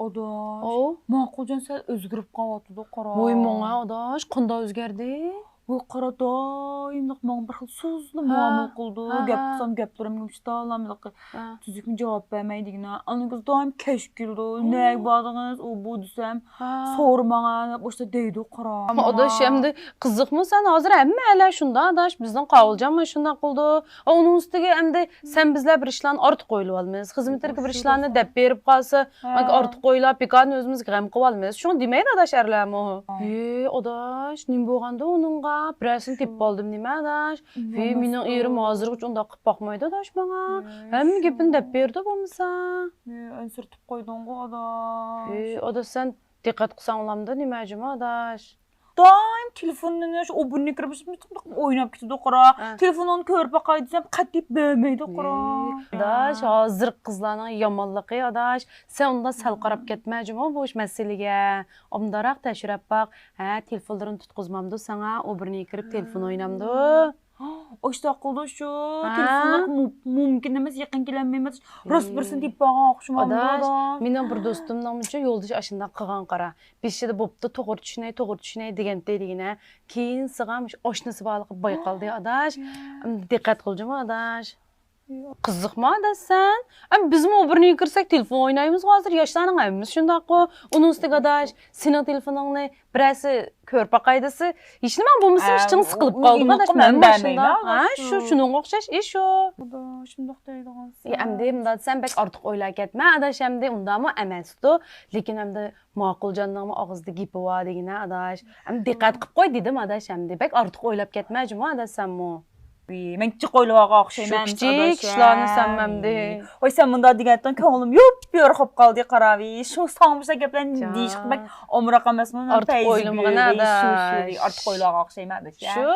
Adaş. O. Maqulcan sen özgürüp qavatıdı qara. Voy moңa adaş, qanda o'zgardi? Bu qara doimliq men bir xil so'zli muomala qildi. Gap qilsam gaplarimga ishtalamliq. Tuzukmi javob bermaydigina. Anıgız doim kesh keldi. Ne bağdınız o bu desem. Sormağa boşta deydi qara. Adaş endi qiziqmi sen hozir hamma ala shunda adaş bizning qavuljanmi shunda qildi. Onun ustiga endi sen bizlar bir ishlarni ortiq qo'yib olmaymiz. Xizmatlarga bir ishlarni deb berib qolsa, ortiq qo'ylab bekarni o'zimizga g'am qilib olmaymiz. Shuni demaydi adaş erlarmi? Adaş, nim bo'lganda uningga Birasini tep boldim nima adaş? Mening erim hozirgacha unda qilib boqmaydi adaş menga. Hamma gapini deb berdi bo'lmasa. Ansirtib qo'yding-ku adaş. Adaş sen diqqat qilsang olamda nimajimi adaş? Daim telefonunu o bunu kirmiş oynab ketdi qara. Telefonunu ko'rib baqay desam qatib bermaydi qara. Adaş hozir qizlarning yomonligi adaş. Sen unda sal qarab ketmajimi bu ish masalaga? Omdaroq tashirab baq. Ha, telefonlarini tutqizmamdi sana, o birini kirib telefon o'ynamdi. Oşta qildi shu. Telefonlar mumkin emas, yaqin kelinmaymiz. Rost birsin deb baqa o'xshamamdi adaş. Mening bir do'stimning uchun yo'ldosh ashundan qilgan qara. Beshida bo'pti, to'g'ri tushunay deganda keyin sig'amish oshnasi borligi bayqaldi adaş. Diqqat qiljimi adaş? Qiziqmi adaş sen? Biz mi o birini kirsak telefon o'ynaymiz hozir yoshlarning hammasi shundaq-ku. Uning ustiga adaş, sening telefoningni birasi ko'rib baqaydisi, hech nima bo'lmasa ishing siqilib qoldi adaş. Men shunda, ha, shuning o'xshash ish shu. Shundoq deydigan. Endi bunday sen bek ortiq o'ylab ketma adaş, endi undami emasdi, lekin endi ma'quljonning og'zida gapi bor degina adaş. Endi diqqat qilib qo'y dedim adaş, endi bek ortiq o'ylab ketmajmi adaş senmi? Men kichik qo'ylaga o'xshayman. Kichik ishlarni sanmamdi. Voy sen bunda degandan ko'nglim yo'q qolib qoldi qaravi. Shu sog'mishda gaplarni deyish qilmak omroq emasmi? Ortiq o'ylamag'an adaş. Ortiq qo'ylaga o'xshayman. Shu.